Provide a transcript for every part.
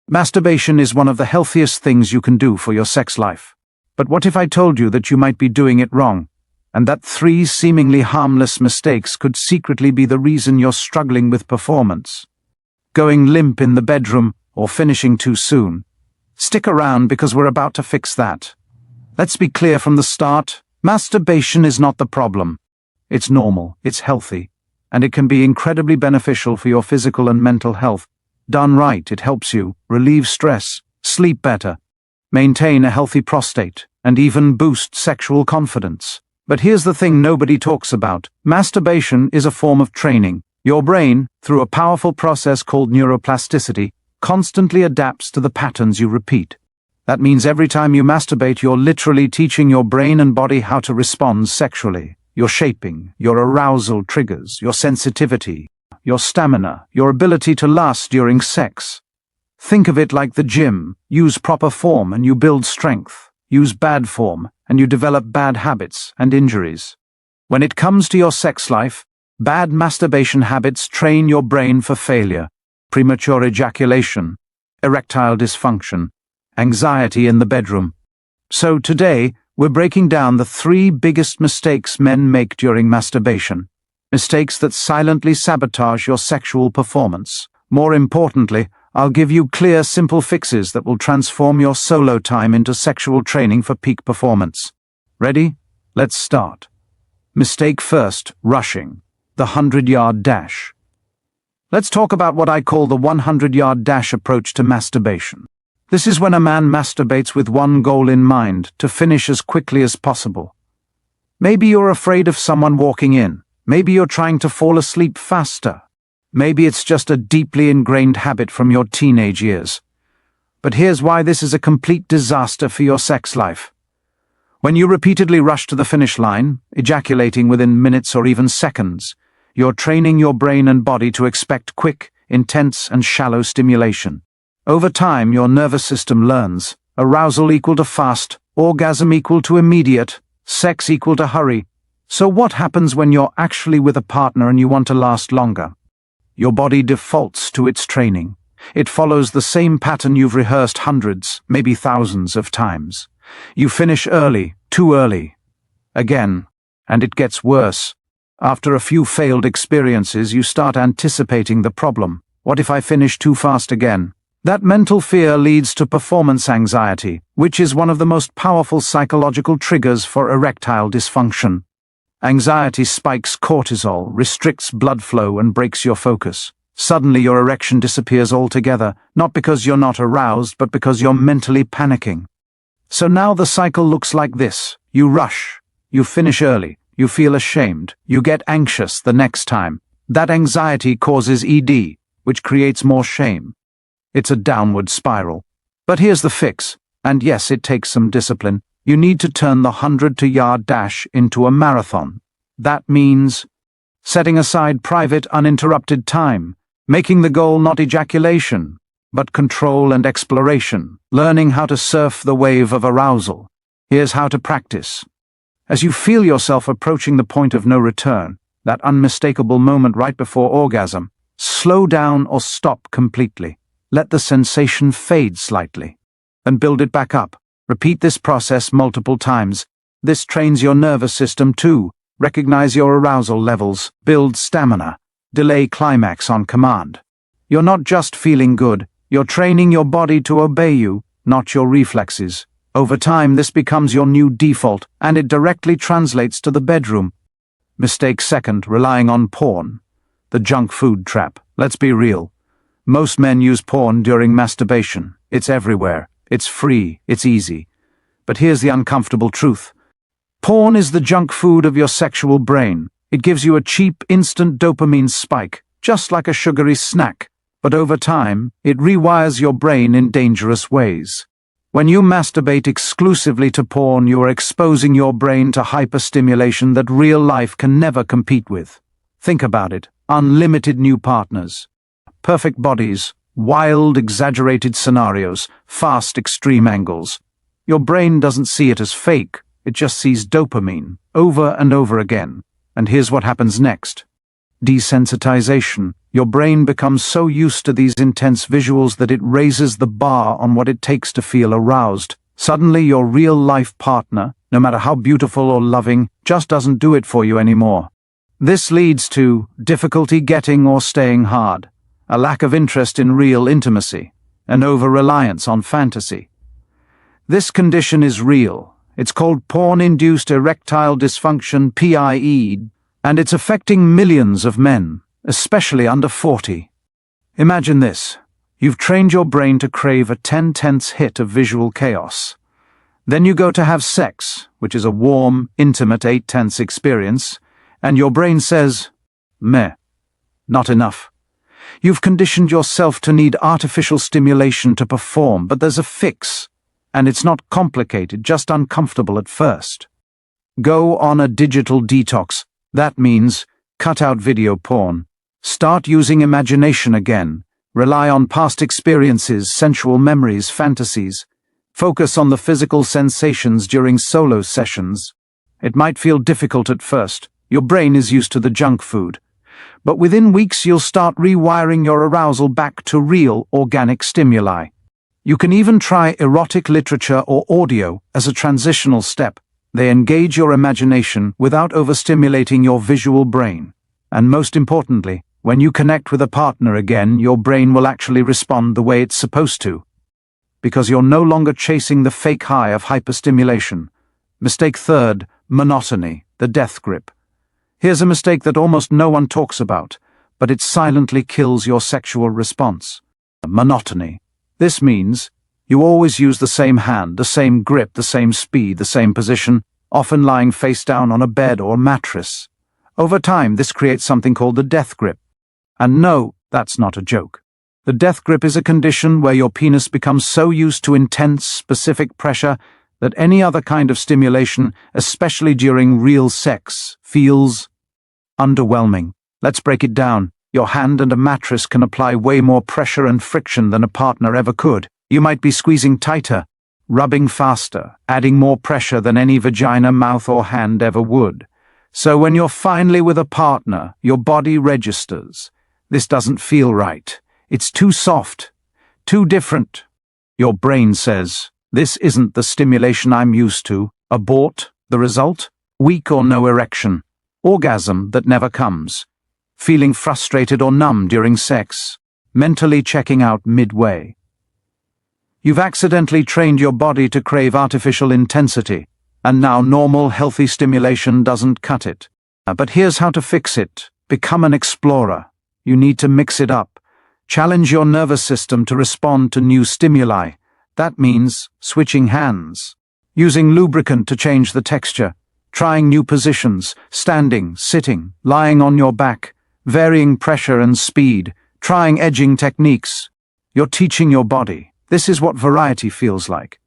Masturbation is one of the healthiest things you can do for your sex life. But what if I told you that you might be doing it wrong, and that 3 seemingly harmless mistakes could secretly be the reason you're struggling with performance? Going limp in the bedroom or finishing too soon? Stick around because we're about to fix that. Let's be clear from the start, masturbation is not the problem. It's normal, it's healthy, and it can be incredibly beneficial for your physical and mental health. Done right, it helps you relieve stress, sleep better, maintain a healthy prostate, and even boost sexual confidence. But here's the thing nobody talks about. Masturbation is a form of training. Your brain, through a powerful process called neuroplasticity, constantly adapts to the patterns you repeat. That means every time you masturbate, you're literally teaching your brain and body how to respond sexually. You're shaping your arousal triggers, your sensitivity, your stamina, your ability to last during sex. Think of it like the gym. Use proper form and you build strength. Use bad form and you develop bad habits and injuries. When it comes to your sex life, bad masturbation habits train your brain for failure, premature ejaculation, erectile dysfunction, anxiety in the bedroom. So today, we're breaking down the 3 biggest mistakes men make during masturbation. Mistakes that silently sabotage your sexual performance. More importantly, I'll give you clear, simple fixes that will transform your solo time into sexual training for peak performance. Ready? Let's start. Mistake first, rushing. The 100-yard dash. Let's talk about what I call the 100-yard dash approach to masturbation. This is when a man masturbates with one goal in mind, to finish as quickly as possible. Maybe you're afraid of someone walking in. Maybe you're trying to fall asleep faster. Maybe it's just a deeply ingrained habit from your teenage years. But here's why this is a complete disaster for your sex life. When you repeatedly rush to the finish line, ejaculating within minutes or even seconds, you're training your brain and body to expect quick, intense, and shallow stimulation. Over time, your nervous system learns. Arousal equal to fast, orgasm equal to immediate, sex equal to hurry. So what happens when you're actually with a partner and you want to last longer? Your body defaults to its training. It follows the same pattern you've rehearsed hundreds, maybe thousands of times. You finish early, too early. Again, and it gets worse. After a few failed experiences, you start anticipating the problem. What if I finish too fast again? That mental fear leads to performance anxiety, which is one of the most powerful psychological triggers for erectile dysfunction. Anxiety spikes cortisol, restricts blood flow, and breaks your focus. Suddenly your erection disappears altogether, not because you're not aroused, but because you're mentally panicking. So now the cycle looks like this. You rush, you finish early, you feel ashamed, you get anxious the next time. That anxiety causes ED, which creates more shame. It's a downward spiral. But here's the fix, and yes, it takes some discipline. You need to turn the 100-yard dash into a marathon. That means setting aside private, uninterrupted time, making the goal not ejaculation, but control and exploration, learning how to surf the wave of arousal. Here's how to practice. As you feel yourself approaching the point of no return, that unmistakable moment right before orgasm, slow down or stop completely. Let the sensation fade slightly, and build it back up. Repeat this process multiple times. This trains your nervous system too. Recognize your arousal levels, build stamina, delay climax on command. You're not just feeling good, you're training your body to obey you, not your reflexes. Over time, this becomes your new default, and it directly translates to the bedroom. Mistake second, relying on porn. The junk food trap. Let's be real. Most men use porn during masturbation. It's everywhere. It's free, it's easy. But here's the uncomfortable truth. Porn is the junk food of your sexual brain. It gives you a cheap, instant dopamine spike, just like a sugary snack. But over time, it rewires your brain in dangerous ways. When you masturbate exclusively to porn, you are exposing your brain to hyperstimulation that real life can never compete with. Think about it. Unlimited new partners. Perfect bodies. Wild, exaggerated scenarios, fast, extreme angles. Your brain doesn't see it as fake, it just sees dopamine, over and over again. And here's what happens next. Desensitization. Your brain becomes so used to these intense visuals that it raises the bar on what it takes to feel aroused. Suddenly your real-life partner, no matter how beautiful or loving, just doesn't do it for you anymore. This leads to difficulty getting or staying hard, a lack of interest in real intimacy, and over-reliance on fantasy. This condition is real. It's called porn-induced erectile dysfunction, PIE, and it's affecting millions of men, especially under 40. Imagine this. You've trained your brain to crave a 10-tenths hit of visual chaos. Then you go to have sex, which is a warm, intimate 8-tenths experience, and your brain says, meh, not enough. You've conditioned yourself to need artificial stimulation to perform, but there's a fix, and it's not complicated, just uncomfortable at first. Go on a digital detox. That means cut out video porn. Start using imagination again. Rely on past experiences, sensual memories, fantasies. Focus on the physical sensations during solo sessions. It might feel difficult at first. Your brain is used to the junk food. But within weeks you'll start rewiring your arousal back to real, organic stimuli. You can even try erotic literature or audio as a transitional step. They engage your imagination without overstimulating your visual brain. And most importantly, when you connect with a partner again, your brain will actually respond the way it's supposed to. Because you're no longer chasing the fake high of hyperstimulation. Mistake third, monotony, the death grip. Here's a mistake that almost no one talks about, but it silently kills your sexual response. Monotony. This means you always use the same hand, the same grip, the same speed, the same position, often lying face down on a bed or mattress. Over time, this creates something called the death grip. And no, that's not a joke. The death grip is a condition where your penis becomes so used to intense, specific pressure that any other kind of stimulation, especially during real sex, feels underwhelming. Let's break it down. Your hand and a mattress can apply way more pressure and friction than a partner ever could. You might be squeezing tighter, rubbing faster, adding more pressure than any vagina, mouth, or hand ever would. So when you're finally with a partner, your body registers. This doesn't feel right. It's too soft, too different. Your brain says, this isn't the stimulation I'm used to. Abort. The result? Weak or no erection. Orgasm that never comes. Feeling frustrated or numb during sex. Mentally checking out midway. You've accidentally trained your body to crave artificial intensity, and now normal, healthy stimulation doesn't cut it. But here's how to fix it. Become an explorer. You need to mix it up. Challenge your nervous system to respond to new stimuli. That means switching hands, using lubricant to change the texture, trying new positions, standing, sitting, lying on your back, varying pressure and speed, trying edging techniques. You're teaching your body. This is what variety feels like.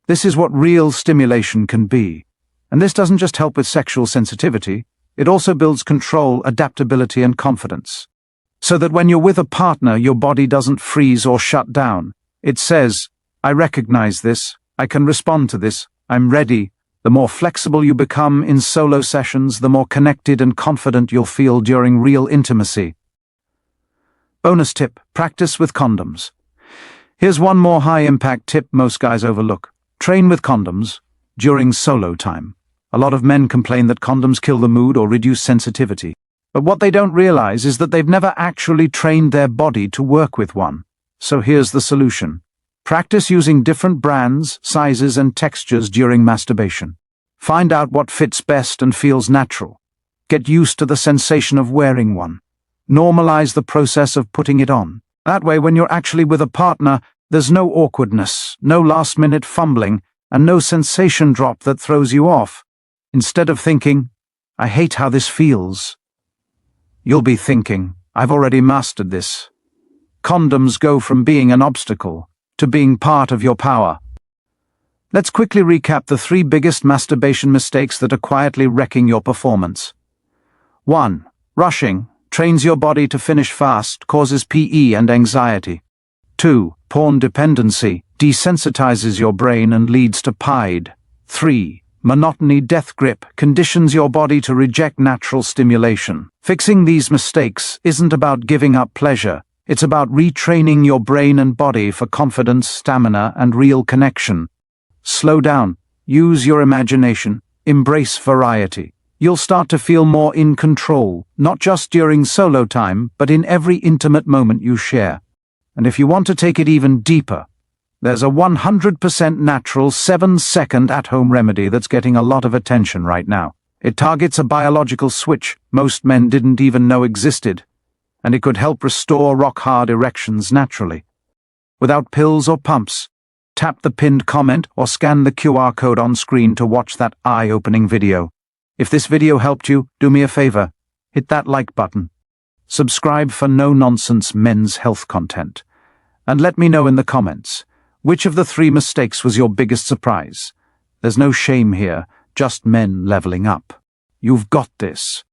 This is what real stimulation can be. And this doesn't just help with sexual sensitivity, it also builds control, adaptability, and confidence. So that when you're with a partner, your body doesn't freeze or shut down. It says, I recognize this, I can respond to this, I'm ready. The more flexible you become in solo sessions, the more connected and confident you'll feel during real intimacy. Bonus tip, practice with condoms. Here's one more high-impact tip most guys overlook. Train with condoms during solo time. A lot of men complain that condoms kill the mood or reduce sensitivity. But what they don't realize is that they've never actually trained their body to work with one. So here's the solution. Practice using different brands, sizes, and textures during masturbation. Find out what fits best and feels natural. Get used to the sensation of wearing one. Normalize the process of putting it on. That way, when you're actually with a partner, there's no awkwardness, no last-minute fumbling, and no sensation drop that throws you off. Instead of thinking, I hate how this feels, you'll be thinking, I've already mastered this. Condoms go from being an obstacle to being part of your power. Let's quickly recap the 3 biggest masturbation mistakes that are quietly wrecking your performance. 1. Rushing. Trains your body to finish fast, causes PE and anxiety. 2. Porn dependency. Desensitizes your brain and leads to PIDE. 3. monotony, death grip, conditions your body to reject natural stimulation. Fixing these mistakes isn't about giving up pleasure. It's about retraining your brain and body for confidence, stamina, and real connection. Slow down. Use your imagination. Embrace variety. You'll start to feel more in control, not just during solo time, but in every intimate moment you share. And if you want to take it even deeper, there's a 100% natural 7-second at-home remedy that's getting a lot of attention right now. It targets a biological switch most men didn't even know existed, and it could help restore rock-hard erections naturally. Without pills or pumps, tap the pinned comment or scan the QR code on screen to watch that eye-opening video. If this video helped you, do me a favor, hit that like button. Subscribe for no-nonsense men's health content. And let me know in the comments, which of the 3 mistakes was your biggest surprise? There's no shame here, just men leveling up. You've got this.